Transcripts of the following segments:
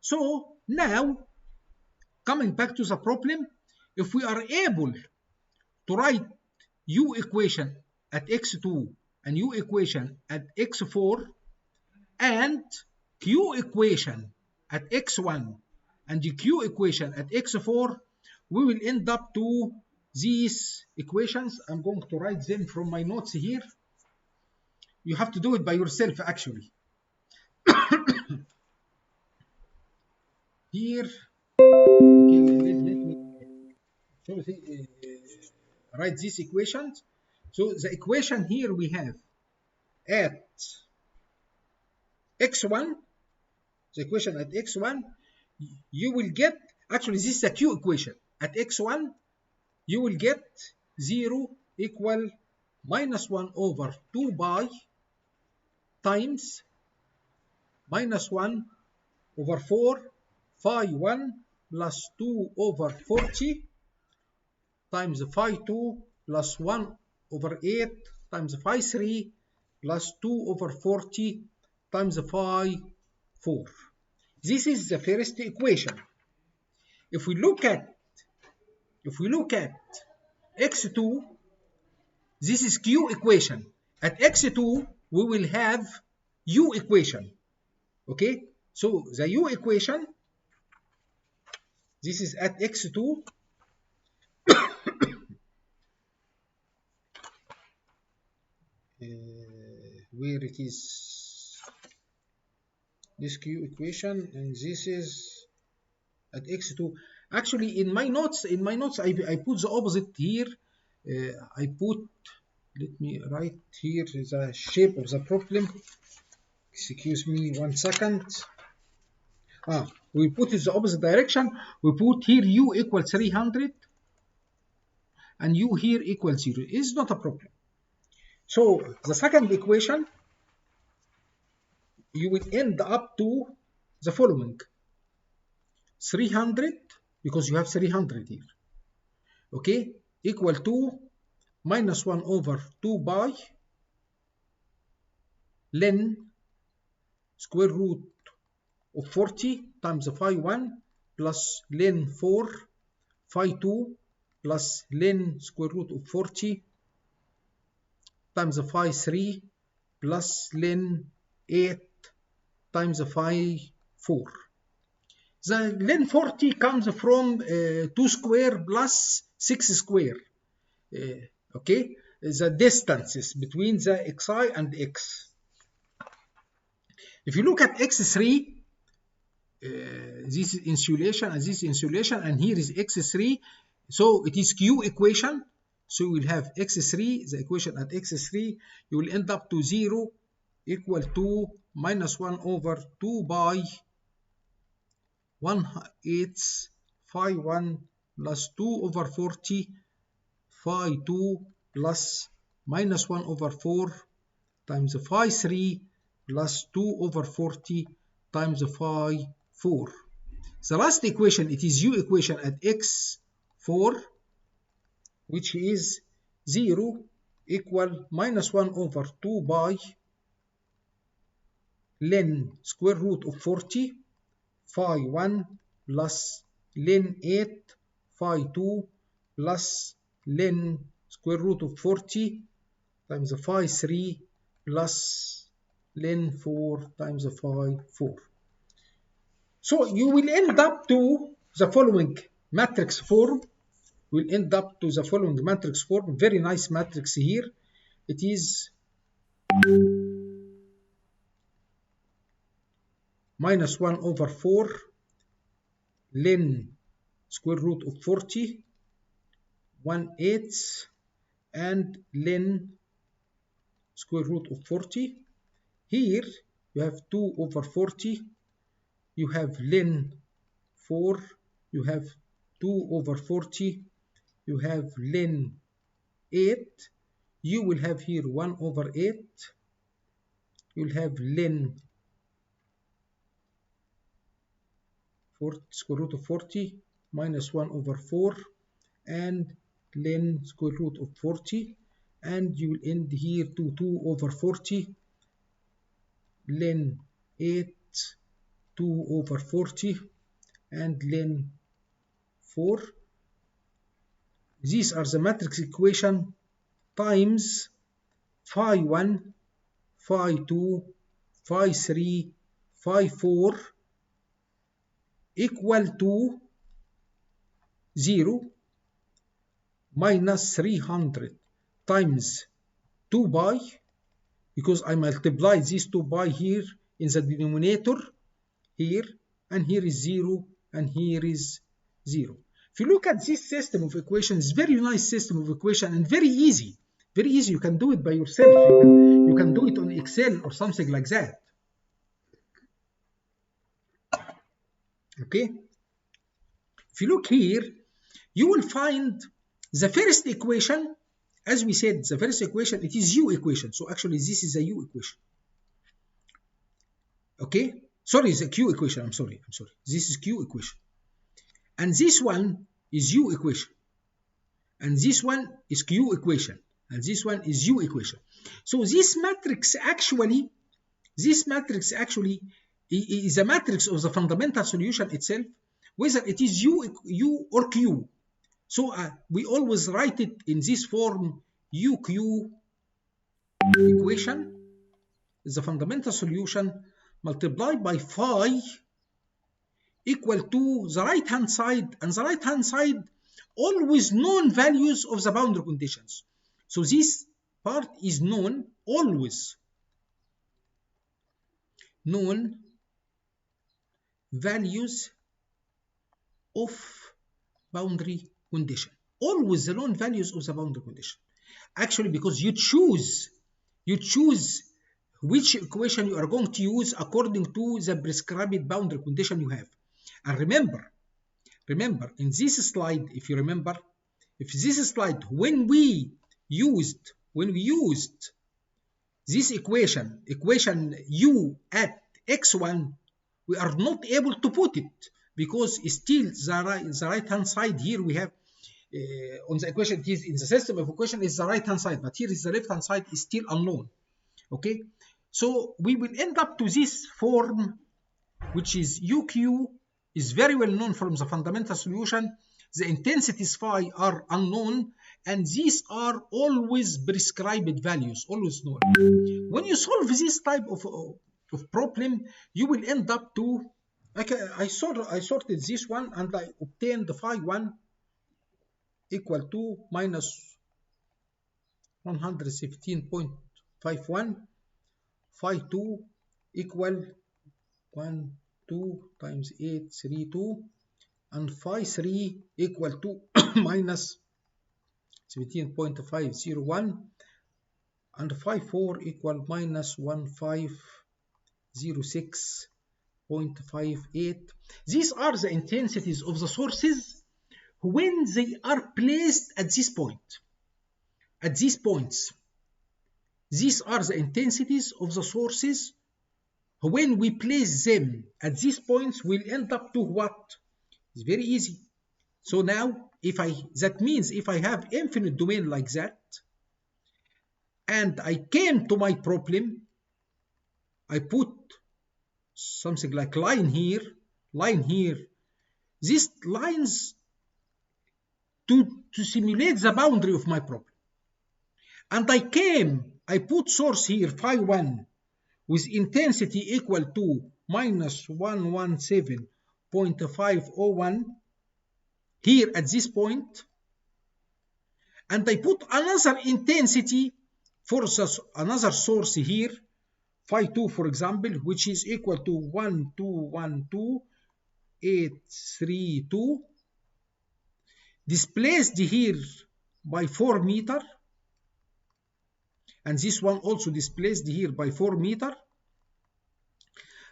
So now, coming back to the problem, if we are able to write u equation at x2 and u equation at x4 and q equation at x1 and the q equation at x4, we will end up to these equations. I'm going to write them from my notes here. You have to do it by yourself actually. Here, okay, let me write these equations. So the equation here we have at x1, the equation at x1, you will get, actually this is a q equation. At x1, you will get 0 equal minus 1 over 2 pi times minus 1 over 4 phi 1 plus 2 over 40 times phi 2 plus 1 over 8 times phi 3 plus 2 over 40 times phi 4. This is the first equation. If we look at x2, this is q equation. At x2, we will have u equation. Okay, so the u equation, this is at x2. Where it is this q equation, and this is at x2. Actually, in my notes, I put the opposite here. I put, let me write here the shape of the problem. Excuse me 1 second. We put it the opposite direction. We put here u equals 300 and u here equals 0. It's not a problem. So the second equation, you will end up to the following: 300, because you have 300 here, okay, equal to minus 1 over 2 pi ln square root of 40 times phi 1 plus ln 4 phi 2 plus ln square root of 40 times phi 3 plus ln 8 times phi 4. The ln 40 comes from 2 square plus 6 square. Okay, the distances between the xi and x. If you look at x3, this is insulation and this is insulation, and here is x3, so it is q equation. So you will have x3, the equation at x3, you will end up to 0 equal to minus 1 over 2 pi 1/8 phi 1 plus 2 over 40 phi 2 plus minus 1 over 4 times phi 3 plus 2 over 40 times phi 4. The last equation, it is u equation at x4, which is 0 equal minus 1 over 2 pi ln square root of 40 phi 1 plus ln 8 phi 2 plus ln square root of 40 times phi 3 plus ln 4 times phi 4. So you will end up to the following matrix form. Will end up to the following matrix form. Very nice matrix here. It is minus 1 over 4 ln square root of 40 1/8 and ln square root of 40. Here you have 2 over 40, you have ln 4, you have 2 over 40, you have ln 8, you will have here 1 over 8, you'll have ln square root of 40 minus 1 over 4 and ln square root of 40, and you will end here to 2 over 40 ln 8 2 over 40 and ln 4. These are the matrix equation times phi 1, phi 2, phi 3, phi 4 equal to 0 minus 300 times 2 pi, because I multiply these 2 pi here in the denominator here, and here is 0 and here is 0. If you look at this system of equations, very nice system of equation and very easy. Very easy. You can do it by yourself. You can do it on Excel or something like that. Okay. If you look here, you will find the first equation. As we said, the first equation, it is U equation. So actually, this is a U equation. Okay. Sorry, it's a Q equation. I'm sorry. This is Q equation. And this one is U equation. And this one is Q equation. And this one is U equation. So this matrix actually is a matrix of the fundamental solution itself, whether it is U or Q. So we always write it in this form, UQ equation is the fundamental solution multiplied by phi equal to the right hand side, and the right hand side always known values of the boundary conditions. So this part is known, always known values of boundary condition. Always the known values of the boundary condition. Actually, because you choose which equation you are going to use according to the prescribed boundary condition you have. And remember, in this slide, if you remember, when we used this equation U at x1, we are not able to put it because still the right hand side here we have on the equation, it is in the system of equation is the right hand side, but here is the left hand side is still unknown. Okay, so we will end up to this form, which is UQ is very well known from the fundamental solution. The intensities phi are unknown, and these are always prescribed values, always known. When you solve this type of problem, you will end up to, I sorted this one and I obtained the phi 1 equal to minus 117.51, phi 2 equal 1, 2 times 8, 3, 2, and phi 3 equal to minus 17.501, and phi 4 equal minus 1506.58. These are the intensities of the sources when they are placed at this point. At these points, these are the intensities of the sources. When we place them at these points, we'll end up to what? It's very easy. So now, that means if I have infinite domain like that, and I came to my problem, I put something like line here. These lines to simulate the boundary of my problem. And I put source here, phi 1, with intensity equal to minus 117.501 here at this point. And I put another intensity for another source here, phi 2, for example, which is equal to 1212832, displaced here by 4 meter, and this one also displaced here by 4 meter.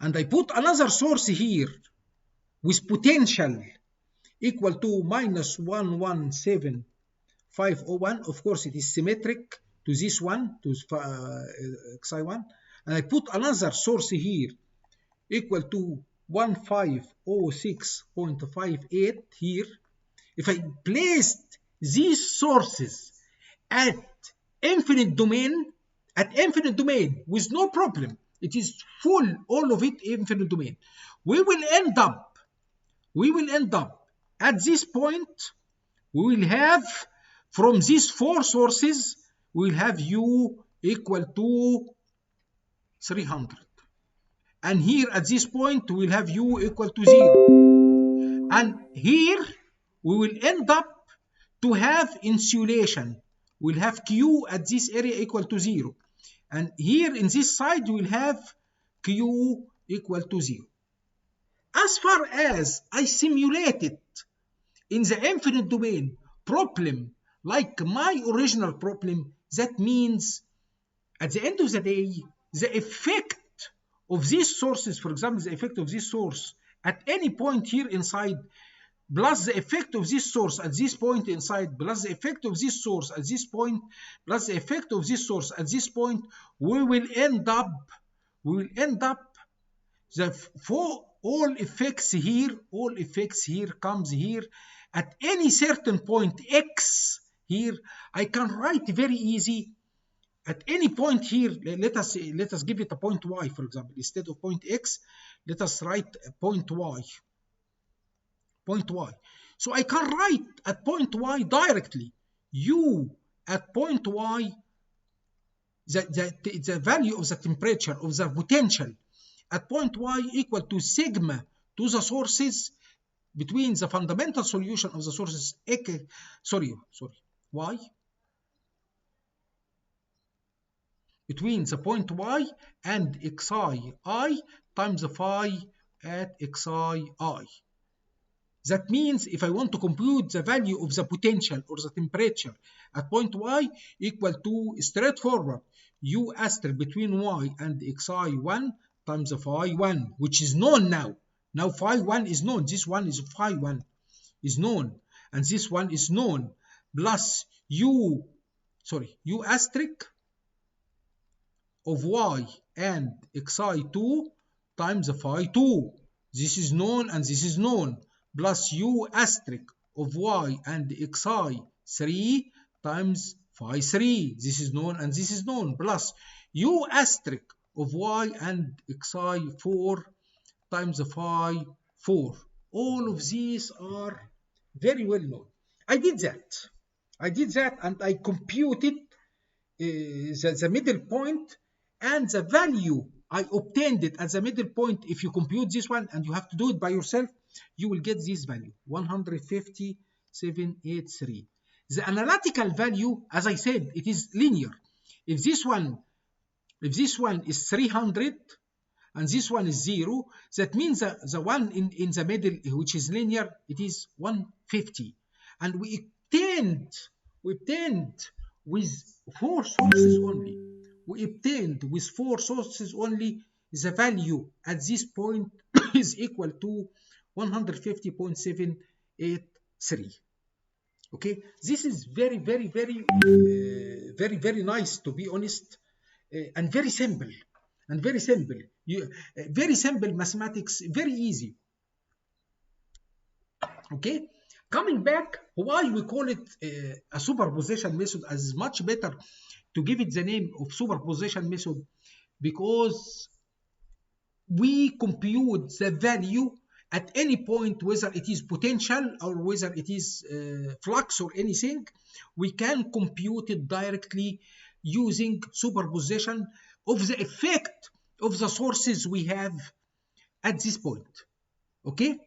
And I put another source here with potential equal to minus 117.501. Of course, it is symmetric to this one, to xi1. And I put another source here equal to 1506.58 here. If I placed these sources at infinite domain with no problem, it is full, all of it infinite domain. we will end up at this point, we will have from these four sources, we will have U equal to 300. And here at this point, we will have U equal to 0. And here, we will end up to have insulation. We'll have Q at this area equal to 0. And here in this side, we will have Q equal to 0. As far as I simulated in the infinite domain problem, like my original problem, that means at the end of the day, the effect of these sources, for example, the effect of this source at any point here inside, plus the effect of this source at this point inside, plus the effect of this source at this point, plus the effect of this source at this point, we will end up for all effects here comes here at any certain point x here. I can write very easy at any point here. Let us give it a point y, for example. Instead of point x, let us write a point y. So I can write at point y directly U at point y, the value of the temperature of the potential at point y equal to sigma to the sources between the fundamental solution of the sources y, between the point y and xi I times the phi at xi I. That means if I want to compute the value of the potential or the temperature at point y equal to straightforward U asterisk between y and xi1 times the phi1, which is known now. Now phi1 is known. This one is phi1 is known, and this one is known, plus U asterisk of y and xi2 times the phi2. This is known and this is known, plus U asterisk of y and xi3 times phi3. This is known and this is known, plus U asterisk of y and xi4 times the phi4. All of these are very well known. I did that and I computed the middle point, and the value I obtained it at the middle point. If you compute this one, and you have to do it by yourself, you will get this value 157.83. The analytical value, as I said, it is linear. If this one is 300 and this one is 0, that means the one in the middle, which is linear, it is 150. And we obtained with 4 sources only. We obtained with 4 sources only the value at this point is equal to 150.783. Okay, this is very nice, to be honest, and very simple. Very simple mathematics, very easy. Okay, coming back, why we call it a superposition method, as much better to give it the name of superposition method, because we compute the value at any point, whether it is potential or whether it is flux or anything. We can compute it directly using superposition of the effect of the sources we have at this point. Okay,